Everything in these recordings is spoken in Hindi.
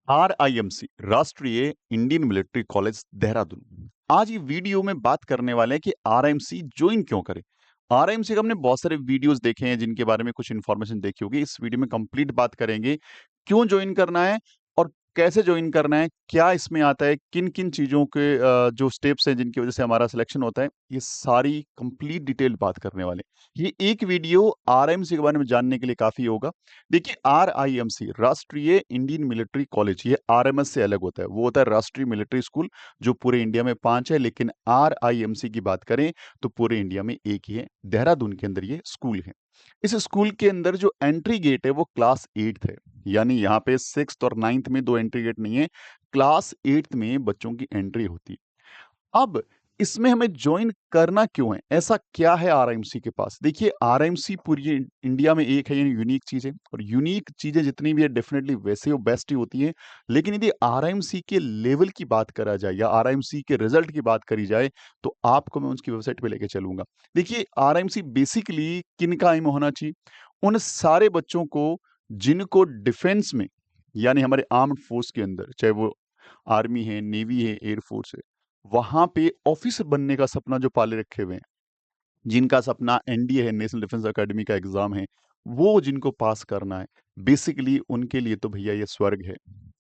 RIMC राष्ट्रीय इंडियन मिलिट्री कॉलेज देहरादून। आज ये वीडियो में बात करने वाले हैं कि RIMC ज्वाइन क्यों करें। RIMC का हमने बहुत सारे वीडियोस देखे हैं जिनके बारे में कुछ इन्फॉर्मेशन देखी होगी। इस वीडियो में कंप्लीट बात करेंगे क्यों ज्वाइन करना है और कैसे ज्वाइन करना है, क्या इसमें आता है, किन किन चीज़ों के जो स्टेप्स हैं जिनकी वजह से हमारा सिलेक्शन होता है, ये सारी कंप्लीट डिटेल बात करने वाले हैं। ये एक वीडियो RIMC के बारे में जानने के लिए काफ़ी होगा। देखिए, RIMC राष्ट्रीय इंडियन मिलिट्री कॉलेज, ये RMS से अलग होता है। वो होता है राष्ट्रीय मिलिट्री स्कूल, जो पूरे इंडिया में 5 है, लेकिन RIMC की बात करें तो पूरे इंडिया में एक ही है। देहरादून के अंदर ये स्कूल है। इस स्कूल के अंदर जो एंट्री गेट है वो क्लास 8th है। यानी यहाँ पे 6th और 9th में 2 एंट्री गेट नहीं है, क्लास 8th में बच्चों की एंट्री होती है। अब इसमें हमें जॉइन करना क्यों है? ऐसा क्या है आरआईएमसी के पास? देखिए, आरआईएमसी पूरी इंडिया में एक है, यानी यूनिक चीज़ है, और यूनिक चीज़ें जितनी भी है डेफिनिटली वैसे वो बेस्ट ही होती हैं। लेकिन यदि आरआईएमसी के लेवल की बात करा जाए या आरआईएमसी के रिजल्ट की बात करी जाए, तो आपको मैं उसकी वेबसाइट पे लेके चलूँगा। देखिए, आरआईएमसी बेसिकली किनका एम होना चाहिए? उन सारे बच्चों को जिनको डिफेंस में, यानी हमारे आर्म्ड फोर्स के अंदर, चाहे वो आर्मी है, नेवी है, एयर फोर्स है, वहाँ पे ऑफिसर बनने का सपना जो पाले रखे हुए हैं, जिनका सपना एनडीए है, नेशनल डिफेंस एकेडमी का एग्जाम है, वो जिनको पास करना है, बेसिकली उनके लिए तो भैया ये स्वर्ग है।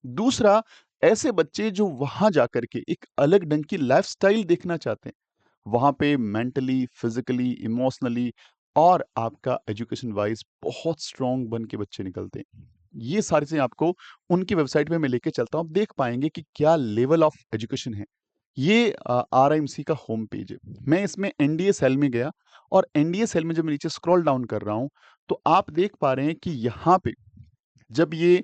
दूसरा, ऐसे बच्चे जो वहां जाकर के एक अलग ढंग की लाइफस्टाइल देखना चाहते हैं, वहां पे मेंटली, फिजिकली, इमोशनली और आपका एजुकेशन वाइज बहुत स्ट्रांग बन के बच्चे निकलते हैं। ये सारी चीजें आपको उनकी वेबसाइट पे मैं लेके चलता हूँ। आप देख पाएंगे कि क्या लेवल ऑफ एजुकेशन है। ये आरआईएमसी का होम पेज है। मैं इसमें एनडीए सेल में गया, और एनडीए सेल में जब मैं नीचे स्क्रॉल डाउन कर रहा हूँ, तो आप देख पा रहे हैं कि यहाँ पे जब ये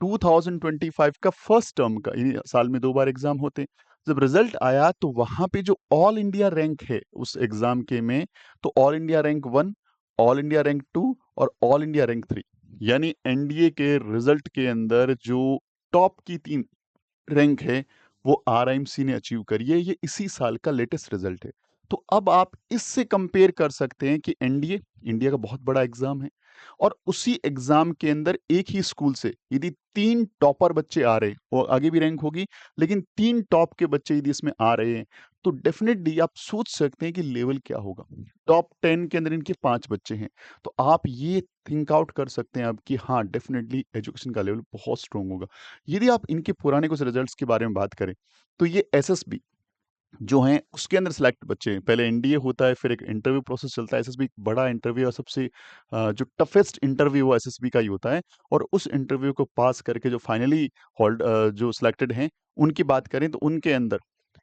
2025 का फर्स्ट टर्म का, यानी साल में 2 बार एग्जाम होते हैं, जब रिजल्ट आया तो वहाँ पे जो ऑल इंडिया रैंक है उस एग्जाम के में, तो all India rank 1, all India rank 2 और ऑल इंडिया रैंक 3, यानी एनडीए के रिजल्ट के अंदर जो टॉप की 3 रैंक है, वो आरआईएमसी ने अचीव करी है। ये इसी साल का लेटेस्ट रिजल्ट है। तो अब आप इससे कंपेयर कर सकते हैं कि एनडीए, इंडिया का बहुत बड़ा एग्जाम है, और उसी एग्जाम के अंदर एक ही स्कूल से यदि 3 टॉपर बच्चे आ रहे हैं, और आगे भी रैंक होगी, लेकिन 3 टॉप के बच्चे यदि इसमें आ रहे हैं, तो डेफिनेटली आप सोच सकते हैं कि लेवल क्या होगा। टॉप 10 के अंदर इनके 5 बच्चे हैं, तो आप ये थिंक आउट कर सकते हैं अब कि हाँ, डेफिनेटली एजुकेशन का लेवल बहुत स्ट्रांग होगा। यदि आप इनके पुराने कुछ रिजल्ट्स के बारे में बात करें, तो ये एसएसबी जो हैं उसके अंदर सेलेक्ट बच्चे हैं। पहले एनडीए होता है, फिर एक इंटरव्यू प्रोसेस चलता है। एसएसबी एक बड़ा इंटरव्यू और सबसे जो टफेस्ट इंटरव्यू वो एसएसबी का ही होता है, और उस इंटरव्यू को पास करके जो फाइनली जो सिलेक्टेड हैं, उनकी बात करें तो उनके अंदर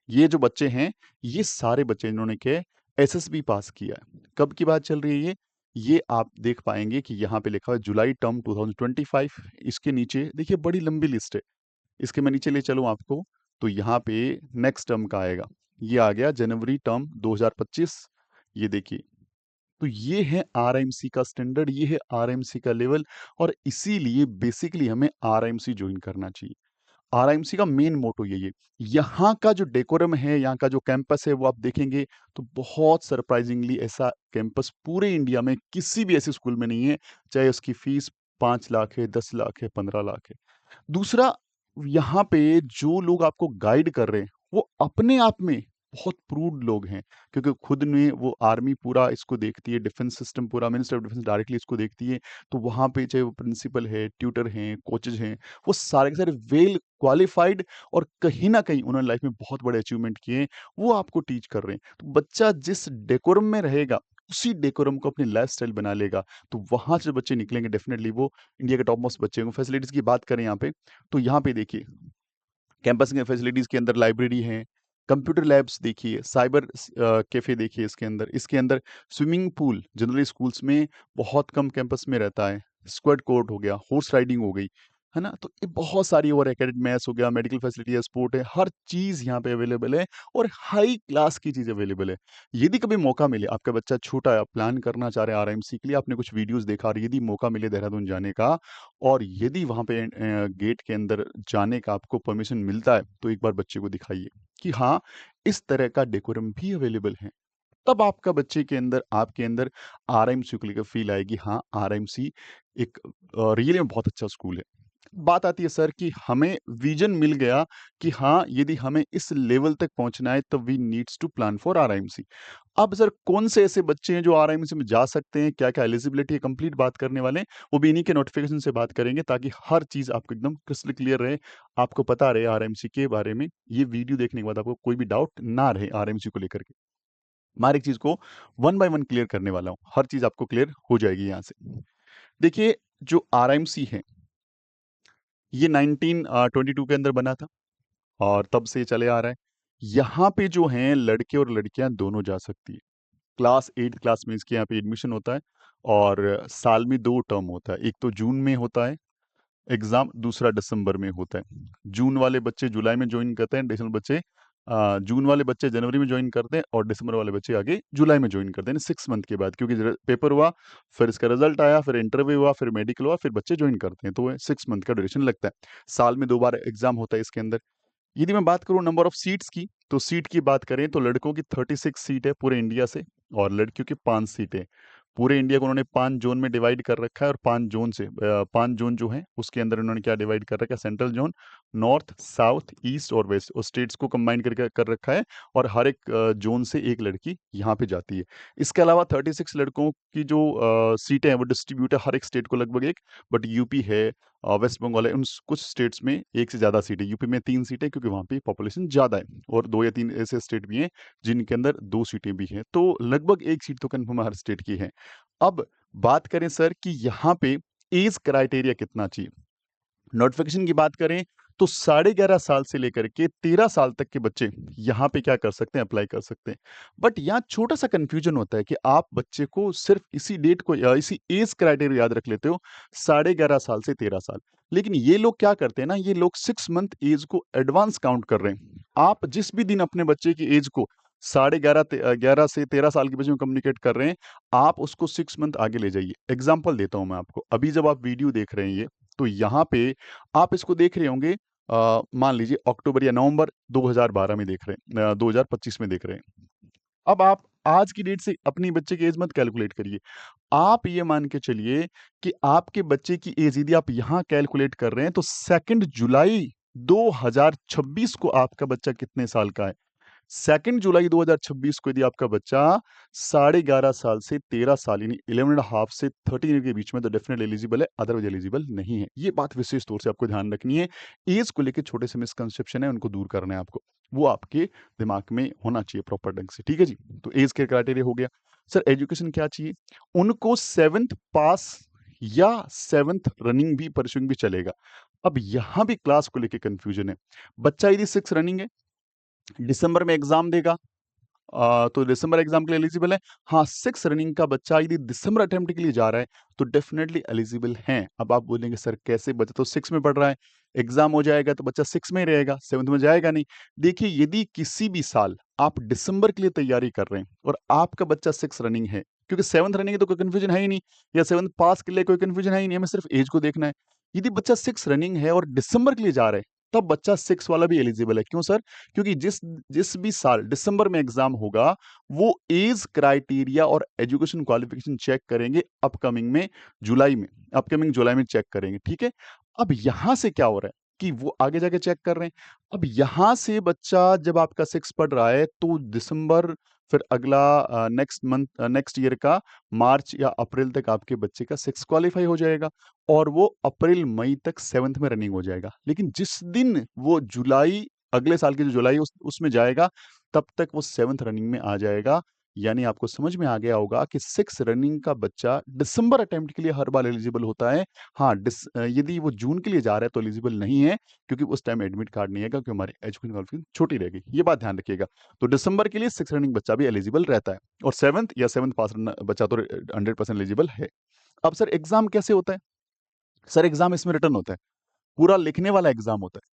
ये जो बच्चे हैं, ये सारे बच्चे इन्होंने क्या है, एसएसबी पास किया है। कब की बात चल रही है ये? ये आप देख पाएँगे कि यहाँ पे लिखा हुआ है जुलाई टर्म 2025। इसके नीचे देखिए बड़ी लंबी लिस्ट है। इसके मैं नीचे ले चलूँ आपको, तो यहाँ पे नेक्स्ट टर्म का आएगा। ये आ गया जनवरी टर्म 2025। ये देखिए, तो ये है आरएमसी का स्टैंडर्ड, ये है आरएमसी का लेवल, और इसीलिए बेसिकली हमें आरएमसी जॉइन करना चाहिए। आरआईएमसी का मेन मोटो यही है। यहाँ का जो डेकोरम है, यहाँ का जो कैंपस है, वो आप देखेंगे तो बहुत सरप्राइजिंगली ऐसा कैंपस पूरे इंडिया में किसी भी ऐसे स्कूल में नहीं है, चाहे उसकी फीस 5 लाख है, 10 लाख है, 15 लाख है। दूसरा, यहाँ पे जो लोग आपको गाइड कर रहे हैं, वो अपने आप में बहुत प्रूव्ड लोग हैं, क्योंकि खुद में वो आर्मी पूरा इसको देखती है, डिफेंस सिस्टम पूरा, मिनिस्टर ऑफ डिफेंस डायरेक्टली इसको देखती है। तो वहाँ पे चाहे वो प्रिंसिपल है, ट्यूटर हैं, कोचेज़ हैं, वो सारे के सारे वेल क्वालिफाइड, और कहीं न कहीं उन्होंने लाइफ में बहुत बड़े अचीवमेंट किए हैं, वो आपको टीच कर रहे हैं। तो बच्चा जिस डेकोरम में रहेगा, उसी डेकोरम को अपनी लाइफ़स्टाइल बना लेगा, तो वहाँ से जो बच्चे निकलेंगे डेफिनिटली वो इंडिया के टॉप मोस्ट बच्चे होंगे। फैसिलिटीज़ की बात करें यहाँ पे, तो यहाँ पे देखिए, कैंपस के फैसिलिटीज़ के अंदर लाइब्रेरी है, कंप्यूटर लैब्स देखिए, साइबर कैफ़े देखिए इसके अंदर स्विमिंग पूल जनरली स्कूल्स में बहुत कम कैंपस में रहता है। स्क्वैड कोर्ट हो गया, हॉर्स राइडिंग हो गई, है ना? तो ये बहुत सारी, और एकेडमिक मैथ्स हो गया, मेडिकल फैसिलिटी है, स्पोर्ट है, हर चीज़ यहाँ पे अवेलेबल है, और हाई क्लास की चीज़ अवेलेबल है। यदि कभी मौका मिले, आपका बच्चा छोटा है, आप प्लान करना चाह रहे हैं आरएमसी के लिए, आपने कुछ वीडियोज़ देखा, और यदि मौका मिले देहरादून जाने का, और यदि वहाँ पे गेट के अंदर जाने का आपको परमिशन मिलता है, तो एक बार बच्चे को दिखाइए कि हाँ, इस तरह का डेकोरम भी अवेलेबल है। तब आपका बच्चे के अंदर, आपके अंदर आरएमसी को लेकर फ़ील आएगी, हाँ, आरएमसी एक रियली में बहुत अच्छा स्कूल है। बात आती है सर कि हमें विजन मिल गया कि हाँ, यदि हमें इस लेवल तक पहुँचना है तो we needs to plan for RIMC. अब सर कौन से ऐसे बच्चे हैं जो आरआईएमसी में जा सकते हैं, क्या-क्या एलिजिबिलिटी है, कंप्लीट बात करने वाले हैं। वो भी इन्हीं के नोटिफिकेशन से बात करेंगे ताकि हर चीज़ आपको एकदम क्रिस्टल क्लियर रहे, आपको पता रहे आरआईएमसी के बारे में। ये वीडियो देखने के बाद आपको कोई भी डाउट ना रहे आरआईएमसी को लेकर के। मैं हर एक चीज़ को वन बाय वन क्लियर करने वाला हूँ। हर चीज़ आपको क्लियर हो जाएगी यहाँ से। देखिए, जो आरआईएमसी है, ये 1922 के अंदर बना था और तब से ये चले आ रहा है। यहाँ पे जो हैं लड़के और लड़कियाँ दोनों जा सकती है। क्लास 8 क्लास में इसके यहाँ पे एडमिशन होता है और साल में 2 टर्म होता है। एक तो जून में होता है एग्ज़ाम, दूसरा दिसंबर में होता है। जून वाले बच्चे जुलाई में जॉइन करते हैं, जून वाले बच्चे जनवरी में जॉइन करते हैं और दिसंबर वाले बच्चे आगे जुलाई में जॉइन करते हैं, 6 मंथ के बाद, क्योंकि पेपर हुआ, फिर इसका रिजल्ट आया, फिर इंटरव्यू हुआ, फिर मेडिकल हुआ, फिर बच्चे जॉइन करते हैं। तो 6 मंथ का ड्यूरेशन लगता है। साल में 2 बार एग्ज़ाम होता है इसके अंदर। यदि मैं बात करूँ नंबर ऑफ सीट्स की, तो सीट की बात करें तो लड़कों की 36 सीट है पूरे इंडिया से और लड़कियों की 5 सीटें। पूरे इंडिया को उन्होंने 5 ज़ोन में डिवाइड कर रखा है और 5 ज़ोन जो हैं उसके अंदर उन्होंने क्या डिवाइड कर रखा है, central zone, north, south, east और वेस्ट, और स्टेट्स को कंबाइन करके कर रखा है और हर एक ज़ोन से एक लड़की यहाँ पे जाती है। इसके अलावा 36 लड़कों की जो सीटें हैं वो डिस्ट्रीब्यूट है हर एक स्टेट को लगभग एक, बट यूपी है, वेस्ट बंगाल है, उन कुछ स्टेट्स में 1 से ज़्यादा सीटें, यूपी में 3 सीटें क्योंकि वहाँ पे पॉपुलेशन ज़्यादा है और 2 या 3 ऐसे स्टेट भी हैं जिनके अंदर 2 सीटें भी हैं। तो लगभग 1 सीट तो कन्फर्म हर स्टेट की है। अब बात करें सर कि यहाँ पे ऐज क्राइटेरिया कितना चाहिए? नोटिफिकेशन की बात करें तो 11.5 साल से लेकर के 13 साल तक के बच्चे यहाँ पे क्या कर सकते हैं, अप्लाई कर सकते हैं। बट यहाँ छोटा-सा कन्फ्यूजन होता है कि आप बच्चे को सिर्फ इसी डेट को या इसी ऐज क्राइटेरिया याद रख लेते हो, 11.5 साल से 13 साल। लेकिन ये लोग क्या करते हैं ना, ये लोग 6 मंथ ऐज को एडवांस काउंट कर रहे हैं। आप जिस भी दिन अपने बच्चे की ऐज को 11 से 13 साल के बीच में कम्युनिकेट कर रहे हैं, आप उसको 6 मंथ आगे ले जाइए। एग्ज़ाम्पल देता हूँ मैं आपको। अभी जब आप वीडियो देख रहे हैं ये, तो यहाँ पे आप इसको देख रहे होंगे, मान लीजिए अक्टूबर या नवंबर 2012 में देख रहे हैं, 2025 में देख रहे हैं। अब आप आज की डेट से अपनी बच्चे की एज मत कैलकुलेट करिए। आप ये मान के चलिए कि आपके बच्चे की एज यदि आप यहाँ कैलकुलेट कर रहे हैं तो 2 जुलाई 2026 को आपका बच्चा कितने साल का है? 2 जुलाई 2026 को यदि आपका बच्चा 11.5 साल से 13 साल यानी 11 एंड हाफ से 13 के बीच में, तो डेफिनेटली एलिजिबल है, अदरवाइज एलिजिबल नहीं है। ये बात विशेष तौर से आपको ध्यान रखनी है। एज को लेके छोटे से मिसकंसेप्शन है, उनको दूर करना है आपको। वो आपके दिमाग में होना चाहिए प्रॉपर ढंग से, ठीक है जी? तो एज के क्राइटेरिया हो गया। सर एजुकेशन क्या चाहिए? उनको 7th पास या 7th रनिंग भी परस्यूइंग भी चलेगा। अब यहाँ भी क्लास को लेके कन्फ्यूजन है। बच्चा यदि 6 रनिंग है, दिसंबर में एग्ज़ाम देगा, तो दिसंबर एग्ज़ाम के लिए एलिजिबल है। हाँ, 6 रनिंग का बच्चा यदि दिसंबर अटेम्प्ट के लिए जा रहा है, तो डेफ़िनेटली एलिजिबल हैं। अब आप बोलेंगे सर कैसे, बच्चा तो 6 में पढ़ रहा है, एग्ज़ाम हो जाएगा तो बच्चा 6 में ही रहेगा, 7th में जाएगा नहीं। देखिए, यदि किसी भी साल आप दिसंबर के लिए तैयारी कर रहे हैं और आपका बच्चा 6 रनिंग है, क्योंकि 7th रनिंग है तो कोई कन्फ्यूजन है ही नहीं, या 7th पास के लिए कोई कन्फ्यूजन है ही नहीं, हमें सिर्फ़ ऐज को देखना है। यदि बच्चा 6 रनिंग है और दिसंबर के लिए जा रहा है, तब बच्चा 6 वाला भी एलिजिबल है। क्यों सर? क्योंकि जिस जिस भी साल दिसंबर में एग्जाम होगा, वो एज क्राइटेरिया और एजुकेशन क्वालिफिकेशन चेक करेंगे अपकमिंग जुलाई में चेक करेंगे, ठीक है? अब यहाँ से क्या हो रहा है कि वो आगे जाके चेक कर रहे हैं। अब यहाँ से बच्चा जब आपका 6 पढ़ रहा है तो दिसंबर, फिर अगला नेक्स्ट ईयर का मार्च या अप्रैल तक आपके बच्चे का 6 क्वालीफाई हो जाएगा और वो अप्रैल मई तक 7th में रनिंग हो जाएगा। लेकिन जिस दिन वो जुलाई, अगले साल की जो जुलाई उसमें जाएगा, तब तक वो 7th रनिंग में आ जाएगा। यानी आपको समझ में आ गया होगा कि 6 रनिंग का बच्चा दिसंबर अटेम्प्ट के लिए हर बार एलिजिबल होता है। हाँ, यदि वो जून के लिए जा रहा है तो एलिजिबल नहीं है, क्योंकि उस टाइम एडमिट कार्ड नहीं आएगा, क्योंकि हमारी एजुकेशन क्वालिफिकेशन छोटी रहेगी। ये बात ध्यान रखिएगा। तो दिसंबर के लिए 6 रनिंग बच्चा भी एलिजिबल रहता है और 7th पास बच्चा तो 100% एलिजिबल है। अब सर एग्ज़ाम कैसे होता है? सर एग्ज़ाम इसमें रिटन होता है। पूरा लिखने वाला एग्ज़ाम होता है।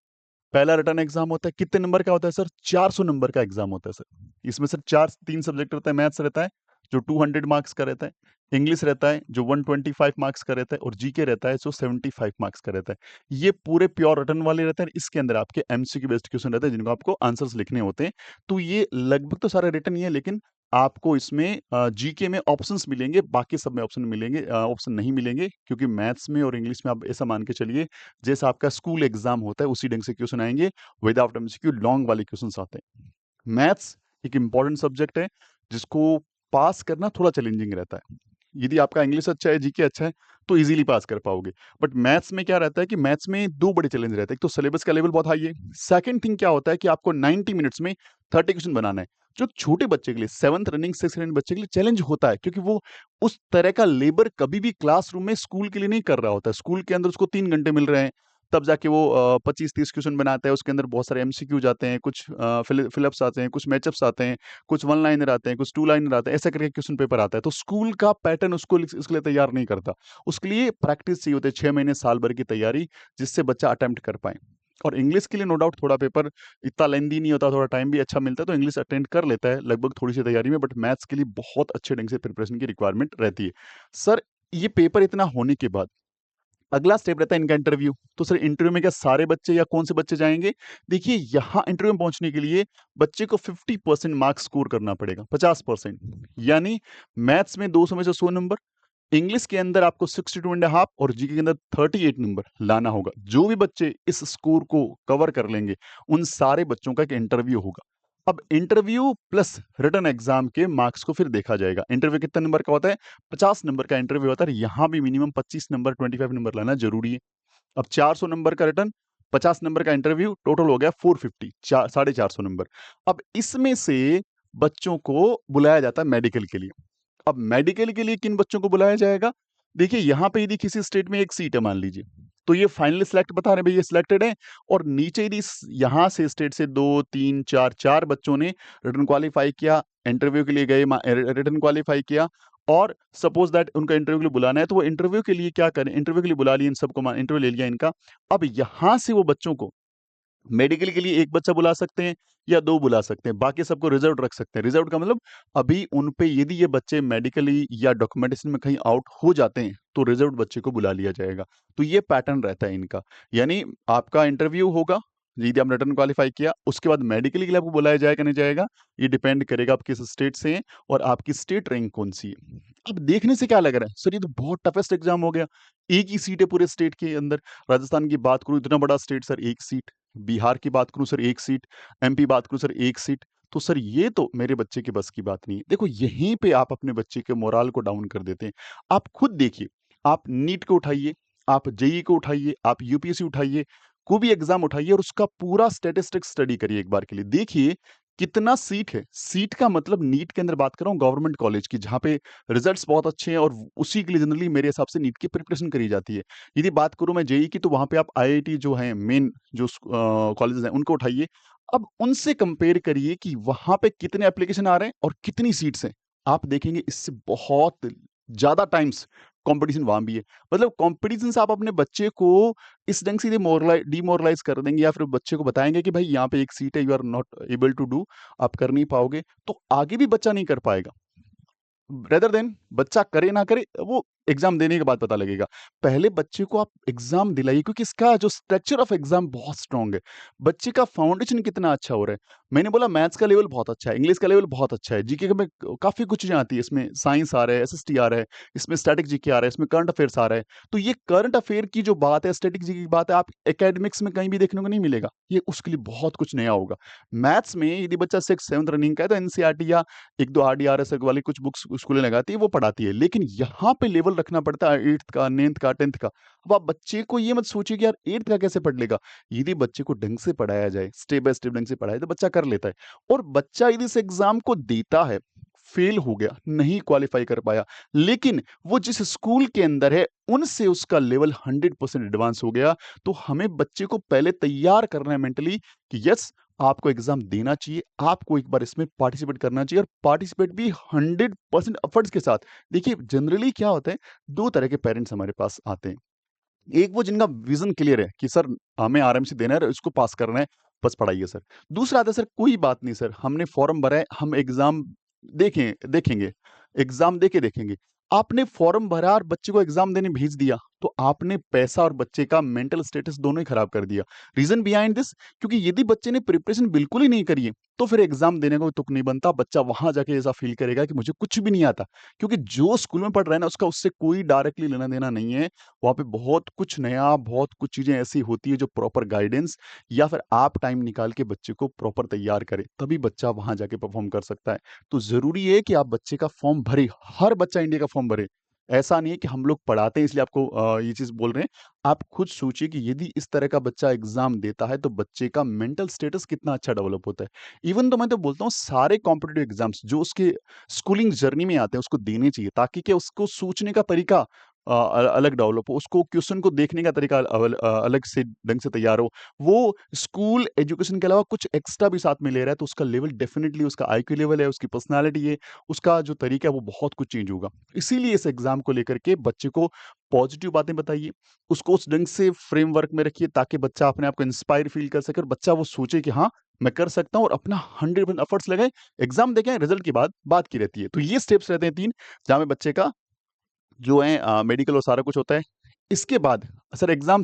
पहला रिटन एग्जाम होता है, कितने नंबर का होता है सर? 400 नंबर का एग्जाम होता है सर। इसमें सर 3 सब्जेक्ट रहता है, मैथ्स रहता है जो 200 मार्क्स का रहता है, इंग्लिश रहता है जो 125 मार्क्स का रहता है और जीके रहता है जो 75 मार्क्स का रहता है। ये पूरे प्योर रिटन वाले रहते हैं। इसके अंदर आपके एमसीक्यू बेस्ड क्वेश्चन रहते हैं जिनको आपको आंसर्स लिखने होते हैं। तो ये लगभग तो सारे रिटन ही है, लेकिन आपको इसमें जीके में ऑप्शंस मिलेंगे, बाकी सब में ऑप्शन नहीं मिलेंगे, क्योंकि मैथ्स में और इंग्लिश में आप ऐसा मान के चलिए जैसा आपका स्कूल एग्जाम होता है उसी ढंग से क्वेश्चन आएंगे, विदाउट एमसीक्यू लॉन्ग वाले क्वेश्चंस आते हैं। मैथ्स एक इंपॉर्टेंट सब्जेक्ट है जिसको पास करना थोड़ा चैलेंजिंग रहता है। यदि आपका इंग्लिश अच्छा है, जीके अच्छा है, तो इजीली पास कर पाओगे। बट मैथ्स में क्या रहता है कि मैथ्स में दो बड़े चैलेंज रहते हैं। एक तो सिलेबस का लेवल बहुत हाई है, सेकंड थिंग क्या होता है कि आपको 90 मिनट्स में 30 क्वेश्चन बनाना है, जो छोटे बच्चे के लिए, 7th रनिंग 6th रनिंग बच्चे के लिए चैलेंज होता है, क्योंकि वो उस तरह का लेबर कभी भी क्लासरूम में स्कूल के लिए नहीं कर रहा होता है। स्कूल के अंदर उसको 3 घंटे मिल रहे हैं, तब जाके वो 25-30 क्वेश्चन बनाता है। उसके अंदर बहुत सारे एमसीक्यूज आते हैं, कुछ फिलअप्स आते हैं, कुछ मैचअप्स आते हैं, कुछ वन लाइनर आते हैं, कुछ टू लाइनर आते हैं, ऐसा करके क्वेश्चन पेपर आता है। तो स्कूल का पैटर्न उसको इसके लिए तैयार नहीं करता। उसके लिए प्रैक्टिस चाहिए होती है, 6 महीने साल भर की तैयारी, जिससे बच्चा अटेम्प्ट कर पाए। और इंग्लिश के लिए नो डाउट थोड़ा पेपर इतना लेंदी नहीं होता, थोड़ा टाइम भी अच्छा मिलता है, तो इंग्लिश अटेंड कर लेता है लगभग थोड़ी सी तैयारी में। बट मैथ्स के लिए बहुत अच्छे ढंग से प्रिपरेशन की रिक्वायरमेंट रहती है। सर, ये पेपर इतना होने के बाद अगला स्टेप रहता है इनका इंटरव्यू। तो सर, इंटरव्यू में क्या सारे बच्चे या कौन से बच्चे जाएंगे? देखिए, यहाँ इंटरव्यू में पहुंचने के लिए बच्चे को 50% मार्क्स स्कोर करना पड़ेगा, 50%। यानी मैथ्स में 200 में से 100 नंबर, इंग्लिश के अंदर आपको 62 एंड हाफ और जीके के अंदर 38 नंबर लाना होगा। जो भी बच्चे इस स्कोर को कवर कर लेंगे, उन सारे बच्चों का एक इंटरव्यू होगा। अब इंटरव्यू प्लस रिटन एग्जाम के मार्क्स को फिर देखा जाएगा। इंटरव्यू कितने नंबर का होता है? 50 नंबर का इंटरव्यू होता है। यहाँ भी मिनिमम 25 नंबर, 25 नंबर लाना जरूरी है। अब 400 नंबर का रिटर्न, 50 नंबर का इंटरव्यू, टोटल हो गया 450, 450 नंबर। अब इसमें से बच्चों को बुलाया जाता है मेडिकल के लिए। अब मेडिकल के लिए किन बच्चों को बुलाया जाएगा? देखिए, यहाँ पे यदि किसी स्टेट में एक सीट है मान लीजिए, तो ये फाइनली सिलेक्ट बता रहे हैं, भाई ये सिलेक्टेड है। और नीचे यदि यहाँ से स्टेट से 2, 3, 4 बच्चों ने रिटर्न क्वालिफाई किया, इंटरव्यू के लिए गए, रिटर्न क्वालिफाई किया, और सपोज दैट उनका इंटरव्यू के लिए बुलाना है, तो वो इंटरव्यू के लिए क्या करें? इंटरव्यू के लिए बुला लिए इन सबको, इंटरव्यू ले लिया इनका। अब यहाँ से वो बच्चों को मेडिकल के लिए एक बच्चा बुला सकते हैं या 2 बुला सकते हैं, बाकी सबको रिजर्व्ड रख सकते हैं। रिजर्व्ड का मतलब, अभी उन पे यदि ये बच्चे मेडिकली या डॉक्यूमेंटेशन में कहीं आउट हो जाते हैं, तो रिजर्व्ड बच्चे को बुला लिया जाएगा। तो ये पैटर्न रहता है इनका। यानी आपका इंटरव्यू होगा, यदि आपने रिटन क्वालिफाई किया, उसके बाद मेडिकल के लिए आपको बुलाया जाएगा नहीं जाएगा, ये डिपेंड करेगा आप किस स्टेट से हैं और आपकी स्टेट रैंक कौन-सी है। अब देखने से क्या लग रहा है? सर, ये तो बहुत टफेस्ट एग्ज़ाम हो गया। एक ही सीट है पूरे स्टेट के अंदर। राजस्थान की बात करूँ, इतना बड़ा स्टेट सर, 1 सीट। बिहार की बात करूँ सर, 1 सीट। एमपी बात करूँ सर, 1 सीट। तो सर, ये तो मेरे बच्चे के बस की बात नहीं है। देखो, यहीं पे आप अपने बच्चे के मोराल को डाउन कर देते हैं। आप खुद देखिए, आप नीट को उठाइए, आप जेईई को उठाइए, आप यूपीएससी उठाइए, कोई भी एग्ज़ाम उठाइए और उसका पूरा स्टैटिस्टिक्स स्टडी करिए एक बार के लिए। देखिए, कितना सीट है। सीट का मतलब नीट के अंदर बात कर रहा हूँ गवर्नमेंट कॉलेज की, जहाँ पे रिजल्ट्स बहुत अच्छे हैं और उसी के लिए जनरली मेरे हिसाब से नीट की प्रिपरेशन करी जाती है। यदि बात करूँ मैं जेईई की, तो वहाँ पे आप आईआईटी जो हैं, मेन जो कॉलेजेस हैं, उनको उठाइए। अब उनसे कंपेयर करिए कि वहाँ पे कितने एप्लीकेशन आ रहे हैं और कितनी सीट्स हैं। आप देखेंगे इससे बहुत ज़्यादा टाइम्स कॉम्पिटिशन वहाँ भी है। मतलब कॉम्पिटिशन से आप अपने बच्चे को इस ढंग से डिमोरलाइज़ कर देंगे, या फिर बच्चे को बताएँगे कि भाई यहाँ पे एक सीट है, you are not able to do, आप कर नहीं पाओगे, तो आगे भी बच्चा नहीं कर पाएगा। रेदर देन बच्चा करे ना करे, वो एग्जाम देने के बाद पता लगेगा। पहले बच्चे को आप एग्जाम दिलाइए, क्योंकि इसका जो स्ट्रक्चर ऑफ एग्जाम बहुत स्ट्रांग है। बच्चे का फाउंडेशन कितना अच्छा हो रहा है। मैंने बोला मैथ्स का लेवल बहुत अच्छा है, इंग्लिश का लेवल बहुत अच्छा है, जीके में काफी कुछ चीजें आती है, इसमें साइंस आ रहा है, एसएसटी आ रहा है, इसमें स्टैटिक जीके आ रहा है, इसमें करंट अफेयर्स आ रहा है। तो ये करंट अफेयर की जो बात है, स्टैटिक जीके की बात है, आप एकेडमिक्स में कहीं भी देखने को नहीं मिलेगा। ये उसके लिए बहुत कुछ नया होगा। मैथ्स में यदि बच्चा 6th 7th रनिंग का है, तो एनसीईआरटी या 1-2 आरडीआरएस वाली कुछ बुक्स स्कूलें लगाती है, वो पढ़ाती है। लेकिन यहाँ पे लेवल रखना पड़ता है 8th का, 9th का, 10th का। अब आप बच्चे को ये मत सोचिए कि यार 8th का कैसे पढ़ लेगा। यदि बच्चे को ढंग से पढ़ाया जाए, स्टेप बाय स्टेप ढंग से पढ़ाया, तो बच्चा कर लेता है। और बच्चा यदि इस एग्जाम को देता है, फेल हो गया, नहीं क्वालिफाई कर पाया, लेकिन वो जिस स्कूल के अंदर है, उनसे उसका लेवल 100% एडवांस हो गया, तो हमें बच्चे को पहले तैयार करना है मेंटली कि यस, आपको एग्जाम देना चाहिए, आपको एक बार इसमें पार्टिसिपेट करना चाहिए, और पार्टिसिपेट भी 100% एफर्ट्स के साथ। देखिए, जनरली क्या होता है, 2 तरह के पेरेंट्स हमारे पास आते हैं। एक वो जिनका विजन क्लियर है कि सर, हमें आरएमसी देना है, इसको पास करना है, बस पढ़ाइए सर। दूसरा आता है, सर कोई बात नहीं सर, हमने फॉर्म भरा है, हम एग्जाम देखेंगे, एग्जाम देके देखेंगे। आपने फॉर्म भरा और बच्चे को एग्जाम देने भेज दिया, तो आपने पैसा और बच्चे का मेंटल स्टेटस दोनों ही खराब कर दिया। रीजन बिहाइंड दिस, क्योंकि यदि बच्चे ने प्रिपरेशन बिल्कुल ही नहीं करी है तो फिर एग्जाम देने का कोई तुक नहीं बनता। बच्चा वहां जाके ऐसा फील करेगा कि मुझे कुछ भी नहीं आता, क्योंकि जो स्कूल में पढ़ रहा है ना उसका उससे कोई डायरेक्टली लेना देना नहीं है। वहाँ पे बहुत कुछ नया, बहुत कुछ चीजें ऐसी होती है जो प्रॉपर गाइडेंस या फिर आप टाइम निकाल के बच्चे को प्रॉपर तैयार करें, तभी बच्चा वहां जाके परफॉर्म कर सकता है। तो जरूरी है कि आप बच्चे का फॉर्म भरे, हर बच्चा इंडिया का फॉर्म भरे। ऐसा नहीं है कि हम लोग पढ़ाते हैं इसलिए आपको ये चीज बोल रहे हैं। आप खुद सोचिए कि यदि इस तरह का बच्चा एग्जाम देता है तो बच्चे का मेंटल स्टेटस कितना अच्छा डेवलप होता है। इवन तो मैं तो बोलता हूँ सारे कॉम्पिटेटिव एग्जाम्स जो उसके स्कूलिंग जर्नी में आते हैं उसको देने चाहिए, ताकि क्या उसको सोचने का तरीका अलग डेवलप हो, उसको क्वेश्चन को देखने का तरीका अलग से ढंग से तैयार हो। वो स्कूल एजुकेशन के अलावा कुछ एक्स्ट्रा भी साथ में ले रहा है तो उसका लेवल डेफिनेटली, उसका आईक्यू लेवल है, उसकी पर्सनालिटी है, उसका जो तरीका है वो बहुत कुछ चेंज होगा। इसीलिए इस एग्जाम को लेकर के बच्चे को पॉजिटिव बातें बताइए, उसको उस ढंग से फ्रेमवर्क में रखिए ताकि बच्चा अपने आप को इंस्पायर फील कर सके और बच्चा वो सोचे कि हाँ मैं कर सकता हूँ, और अपना 100% एफर्ट्स लगाए। एग्जाम देखें, रिजल्ट की बात की रहती है। तो ये स्टेप्स रहते हैं 3, जहाँ में बच्चे का जो है मेडिकल और सारा कुछ होता है। इसके बाद सर एग्जाम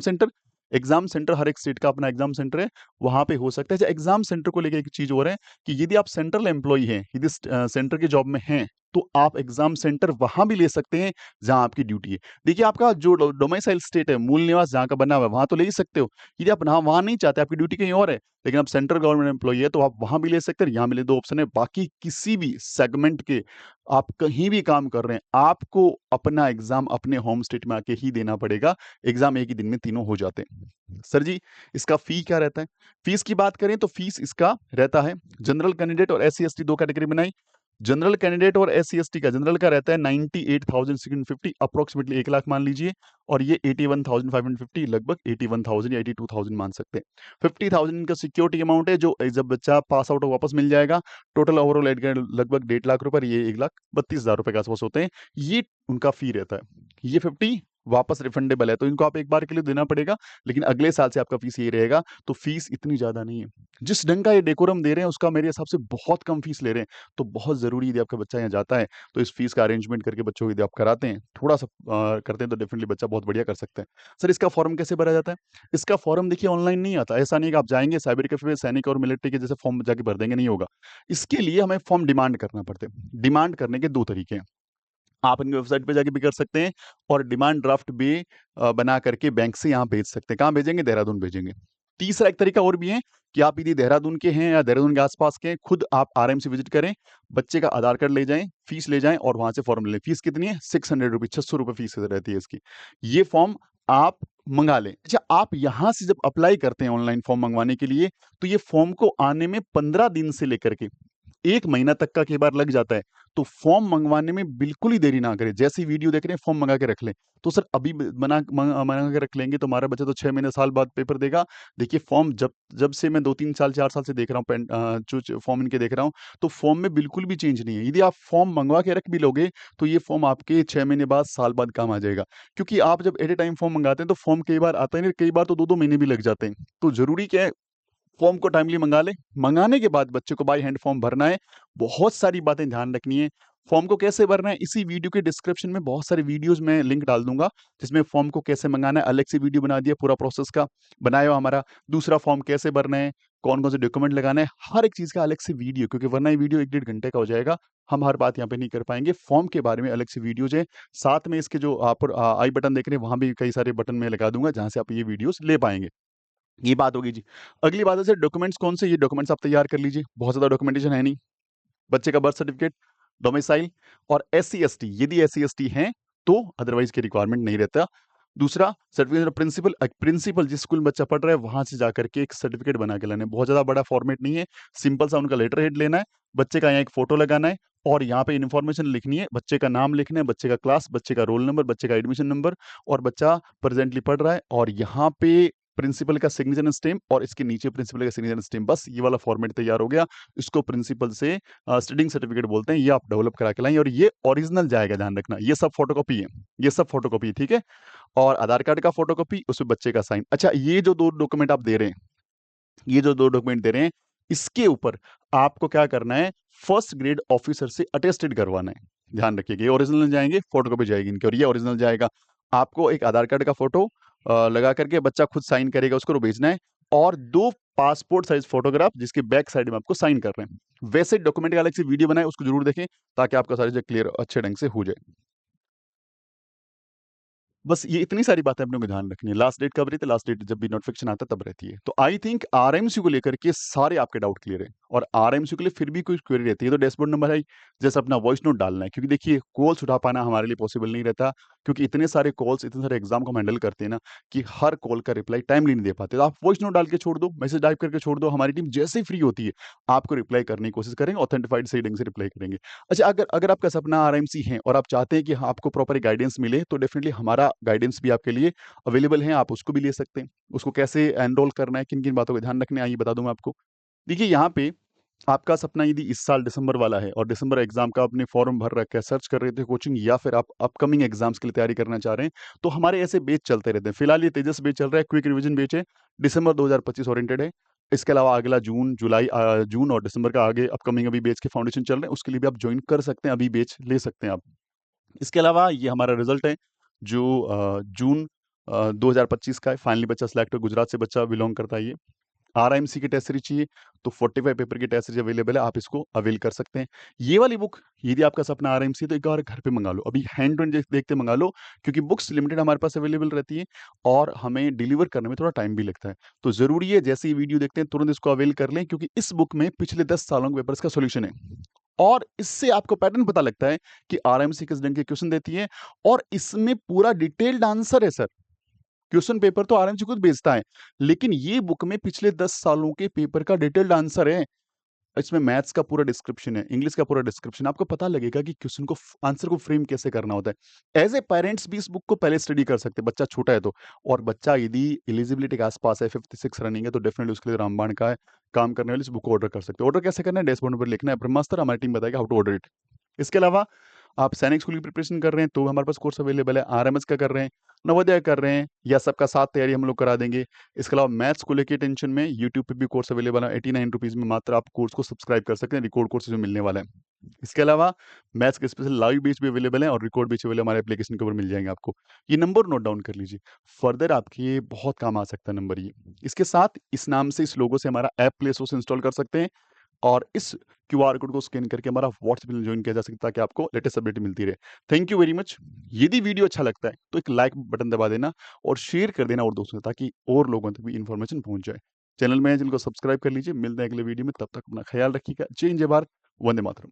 सेंटर हर एक स्टेट का अपना एग्जाम सेंटर है, वहां पे हो सकता है। अच्छा, एग्जाम सेंटर को लेके एक चीज और है कि यदि आप सेंट्रल एम्प्लॉय हैं, यदि सेंटर की जॉब में हैं, तो आप एग्जाम सेंटर वहां भी ले सकते हैं जहां आपकी ड्यूटी है। देखिए, आपका जो डोमिसाइल स्टेट है, मूल निवास जहां का बना हुआ है, वहां तो ले ही सकते हो। यदि आप वहां नहीं चाहते, आपकी ड्यूटी कहीं और है, लेकिन आप सेंट्रल गवर्नमेंट एम्प्लॉय है, तो आप वहां भी ले सकते हैं, यहाँ भी ले। 2 ऑप्शन है। बाकी किसी भी सेगमेंट के आप कहीं भी काम कर रहे हैं, आपको अपना एग्जाम अपने होम स्टेट में आके ही देना पड़ेगा। एग्जाम एक ही दिन में तीनों हो जाते हैं। सर जी, इसका फी क्या रहता है? फीस की बात करें तो फीस इसका रहता है, जनरल कैंडिडेट और एससी एसटी 2 कैटेगरी बनाई। जनरल कैंडिडेट और एससी एसटी का जनरल का रहता है 98,650, अप्रोक्सीमेटली 1 लाख मान लीजिए, और ये 81,550, लगभग 81,000 या 82,000 मान सकते हैं। 50,000 का सिक्योरिटी अमाउंट है, जो जब बच्चा पास आउट हो वापस मिल जाएगा। टोटल ओवरऑल लगभग 1.5 लाख रुपए, ये 1,32,000 रुपए के आसपास होते हैं। ये उनका फी रहता है। ये 50 वापस रिफंडेबल है, तो इनको आप एक बार के लिए देना पड़ेगा, लेकिन अगले साल से आपका फीस यही रहेगा। तो फीस इतनी ज्यादा नहीं है। जिस ढंग का ये डेकोरम दे रहे हैं उसका मेरे हिसाब से बहुत कम फीस ले रहे हैं। तो बहुत जरूरी, यदि आपका बच्चा यहाँ जाता है तो इस फीस का अरेंजमेंट करके बच्चों को यदि आप कराते हैं, थोड़ा सा करते हैं, तो डेफिनेटली बच्चा बहुत बढ़िया कर सकते हैं। सर, इसका फॉर्म कैसे भरा जाता है? इसका फॉर्म देखिए ऑनलाइन नहीं आता। ऐसा नहीं कि आप जाएंगे साइबर कैफे में सैनिक और मिलिट्री के जैसे फॉर्म जाके भर देंगे, नहीं होगा। इसके लिए हमें फॉर्म डिमांड करना पड़ते हैं। डिमांड करने के 2 तरीके हैं। आप इनकी वेबसाइट पे जाके भी कर सकते हैं, और डिमांड ड्राफ्ट भी बना करके बैंक से यहाँ भेज सकते हैं। कहाँ भेजेंगे? देहरादून भेजेंगे। तीसरा एक तरीका और भी है कि आप यदि देहरादून के हैं या देहरादून के आसपास के हैं, खुद आप आरएमसी विजिट करें, बच्चे का आधार कार्ड ले जाएं, फीस ले जाएं और वहां से फॉर्म ले लें। फीस कितनी है? 600 रुपीज, 600 रुपये फीस रहती है इसकी। ये फॉर्म आप मंगा लें। अच्छा, आप यहाँ से जब अप्लाई करते हैं ऑनलाइन फॉर्म मंगवाने के लिए, तो ये फॉर्म को आने में 15 दिन से लेकर के 1 महीना तक का कई बार लग जाता है। तो फॉर्म मंगवाने में बिल्कुल ही देरी ना करें। जैसी वीडियो देख रहे हैं, फॉर्म मंगा के रख लें। तो सर, अभी मंगा के रख लेंगे तो हमारा बच्चा तो 6 महीने साल बाद पेपर देगा। देखिए, फॉर्म जब जब से मैं 2-3 साल 4 साल से देख रहा हूँ, जो फॉर्म इनके देख रहा हूँ, तो फॉर्म में बिल्कुल भी चेंज नहीं है। यदि आप फॉर्म मंगवा के रख भी लोगे तो ये फॉर्म आपके 6 महीने बाद, साल बाद काम आ जाएगा। क्योंकि आप जब एट ए टाइम फॉर्म मंगाते हैं तो फॉर्म कई बार आता ही नहीं, कई बार तो 2-2 महीने भी लग जाते हैं। तो जरूरी क्या है, फॉर्म को टाइमली मंगा ले। मंगाने के बाद बच्चे को बाय हैंड फॉर्म भरना है। बहुत सारी बातें ध्यान रखनी है। फॉर्म को कैसे भरना है, इसी वीडियो के डिस्क्रिप्शन में बहुत सारे वीडियोस में लिंक डाल दूंगा, जिसमें फॉर्म को कैसे मंगाना है अलग से वीडियो बना दिया, पूरा प्रोसेस का बनाया हुआ हमारा। दूसरा, फॉर्म कैसे भरना है, कौन कौन से डॉक्यूमेंट लगाना है, हर एक चीज का अलग से वीडियो, क्योंकि वरना ये वीडियो 1-1.5 घंटे का हो जाएगा। हम हर बात यहाँ पे नहीं कर पाएंगे। फॉर्म के बारे में अलग से वीडियोज है। साथ में इसके जो आप आई बटन देख रहे हैं, वहां भी कई सारे बटन में लगा दूंगा, जहां से आप ये वीडियोस ले पाएंगे। ये बात होगी जी। अगली बात है सर, डॉक्यूमेंट्स कौन से? ये डॉक्यूमेंट्स आप तैयार कर लीजिए, बहुत ज़्यादा डॉक्यूमेंटेशन है नहीं। बच्चे का बर्थ सर्टिफिकेट, डोमिसाइल, और एससी एसटी, यदि एससी एसटी हैं तो अदरवाइज की रिक्वायरमेंट नहीं रहता। दूसरा, सर्टिफिकेट ऑफ प्रिंसिपल, प्रिंसिपल जिस स्कूल में बच्चा पढ़ रहा है वहां से जाकर के एक सर्टिफिकेट बना के लाना है। बहुत ज्यादा बड़ा फॉर्मेट नहीं है, सिंपल सा उनका लेटर हेड लेना है, बच्चे का यहाँ एक फोटो लगाना है, और यहाँ पे इन्फॉर्मेशन लिखनी है। बच्चे का नाम लिखना है, बच्चे का क्लास, बच्चे का रोल नंबर, बच्चे का एडमिशन नंबर, और बच्चा प्रेजेंटली पढ़ रहा है, और यहाँ पे प्रिंसिपल का सिग्नेचर स्टैम्प, और इसके नीचे प्रिंसिपल का सिग्नेचर स्टैम्प। बस ये वाला फॉर्मेट तैयार हो गया। इसको प्रिंसिपल से स्टडिंग सर्टिफिकेट बोलते हैं। ये आप डेवलप करा के लाएं, और ये ओरिजिनल जाएगा, ध्यान रखना। ये सब फोटोकॉपी है, ये सब फोटोकॉपी, ठीक है। और आधार कार्ड का फोटोकॉपी, उसमें बच्चे का साइन। अच्छा, ये जो 2 डॉक्यूमेंट आप दे रहे हैं, ये जो 2 डॉक्यूमेंट दे रहे हैं, इसके ऊपर आपको क्या करना है, फर्स्ट ग्रेड ऑफिसर से अटेस्टेड करवाना है। ध्यान रखिएगा, ये ओरिजिनल जाएंगे, फोटोकॉपी जाएगी इनकी, और ये ओरिजिनल जाएगा। आपको एक आधार कार्ड का फ़ोटो लगा करके बच्चा खुद साइन करेगा, उसको भेजना है और 2 पासपोर्ट साइज़ फ़ोटोग्राफ जिसके बैक साइड में आपको साइन कर रहे हैं। वैसे डॉक्यूमेंट का अलग से वीडियो बनाएँ, उसको ज़रूर देखें ताकि आपका सारी चीज़ें क्लियर अच्छे ढंग से हो जाए। बस ये इतनी सारी बातें अपने को ध्यान रखनी है। लास्ट डेट कब रहती है? लास्ट डेट जब भी नोटिफ़िकेशन आता है तब रहती है। तो आई थिंक आरएमसी को लेकर के सारे आपके डाउट क्लियर है और आरएमसी के लिए फिर भी कोई क्वेरी रहती है तो डैशबोर्ड नंबर है, जैसे अपना वॉइस नोट डालना है क्योंकि देखिए कॉल्स उठा पाना हमारे लिए पॉसिबल नहीं रहता क्योंकि इतने सारे कॉल्स, इतने सारे एग्ज़ाम को हम हैंडल करते हैं ना कि हर कॉल का रिप्लाई टाइमली नहीं दे पाते। तो आप वॉइस नोट डाल के छोड़ दो, मैसेज टाइप करके छोड़ दो, हमारी टीम जैसे ही फ्री होती है, आपको रिप्लाई करने की कोशिश करेंगे, ऑथेंटिफाइड सही ढंग से रिप्लाई करेंगे। अच्छा, अगर अगर आपका सपना आरएमसी है और आप चाहते हैं कि हाँ, आपको प्रॉपर गाइडेंस मिले, तो डेफ़िनिटली हमारा गाइडेंस भी आपके लिए अवेलेबल है, आप उसको भी ले सकते हैं। उसको कैसे एनरोल करना है, किन-किन बातों का ध्यान रखना है, आइए बता दूँ मैं आपको। देखिए, यहाँ पे आपका सपना यदि इस साल दिसंबर वाला है और दिसंबर एग्ज़ाम का आपने फॉर्म भर रखा है, सर्च कर रहे थे कोचिंग या फिर आप अपकमिंग एग्ज़ाम्स के लिए तैयारी करना चाह रहे हैं, तो हमारे ऐसे बैच चलते रहते हैं। फिलहाल ये तेजस बैच चल रहा है, क्विक रिविज़न बैच है, दिसंबर 2025 ओरिएंटेड है। इसके अलावा अगला जून और दिसंबर का आगे अपकमिंग अभी बैच के फाउंडेशन चल रहे हैं, उसके लिए भी आप जॉइन कर सकते हैं, अभी बैच ले सकते हैं आप। इसके अलावा ये हमारा रिज़ल्ट है जो जून 2025 का है, फाइनली बच्चा सिलेक्ट हुआ, गुजरात से बच्चा बिलॉन्ग करता है ये। आरआईएमसी की टेस्ट सीरीज़ चाहिए, तो 45 पेपर की टेस्ट सीरीज़ अवेलेबल है, आप इसको अवेल कर सकते हैं। ये वाली बुक यदि आपका सपना आरआईएमसी है तो एक बार घर पे मँगा लो, अभी हैंड टू हैंड देखते मँगा लो क्योंकि बुक्स लिमिटेड हमारे पास अवेलेबल रहती है और हमें डिलीवर करने में थोड़ा टाइम भी लगता है। तो ज़रूरी है जैसे ही वीडियो देखते हैं तुरंत इसको अवेल कर लें क्योंकि इस बुक में पिछले 10 सालों के पेपर्स का सॉल्यूशन है। और इससे आपको पैटर्न पता लगता है कि आरएमसी किस ढंग के क्वेश्चन देती है और इसमें पूरा डिटेल्ड आंसर है सर। क्वेश्चन पेपर तो आरएमसी खुद भेजता है, लेकिन ये बुक में पिछले 10 सालों के पेपर का डिटेल्ड आंसर है। इसमें मैथ्स का पूरा डिस्क्रिप्शन है, इंग्लिश का पूरा डिस्क्रिप्शन है, आपको पता लगेगा कि क्वेश्चन को आंसर को फ्रेम कैसे करना होता है। एज़ ए पेरेंट्स भी इस बुक को पहले स्टडी कर सकते हैं, बच्चा छोटा है तो। और बच्चा यदि एलिजिबिलिटी के आस-पास है, 5th 6th रनिंग है, तो डेफिनिटली उसके लिए रामबाण का है, काम करने वाली इस बुक को ऑर्डर कर सकते हो। ऑर्डर कैसे करना है? डैशबोर्ड पर लिखना है ब्रह्मास्त्र, हमारी टीम बताएगी हाउ टू ऑर्डर इट। इसके अलावा आप सैनिक स्कूल की प्रिपरेशन कर रहे हैं, तो हमारे पास कोर्स अवेलेबल है। आरएमएस का कर रहे हैं, नवोदय कर रहे हैं या सबका साथ तैयारी हम लोग करा देंगे। इसके अलावा मैथ्स को लेके टेंशन में यूट्यूब पे भी कोर्स अवेलेबल है, ₹89 में मात्र आप कोर्स को सब्सक्राइब कर सकते हैं, रिकॉर्ड कोर्सेज़ में मिलने वाला है। इसके अलावा मैथ्स के स्पेशल लाइव बैच भी अवेलेबल है और रिकॉर्ड बैच अवेलेबल हमारे एप्लीकेशन के ऊपर मिल जाएँगे आपको। ये नंबर नोट डाउन कर लीजिए, फर्दर आपके ये बहुत काम आ सकता है नंबर ये। इसके साथ इस नाम से, इस लोगो से हमारा ऐप प्ले स्टोर से इंस्टॉल कर सकते हैं और इस क्यूआर कोड को स्कैन करके हमारा व्हाट्सएप चैनल जॉइन किया जा सकता है ताकि आपको लेटेस्ट अपडेट मिलती रहे। Thank you very much. यदि वीडियो अच्छा लगता है तो एक लाइक बटन दबा देना और शेयर कर देना और दोस्तों से ताकि और लोगों तक भी इन्फॉर्मेशन पहुंच जाए। चैनल में है जिनको सब्सक्राइब कर लीजिए। मिलते हैं अगले वीडियो में, तब तक अपना ख्याल रखिएगा। जय हिंद, जय भारत, वंदे मातरम।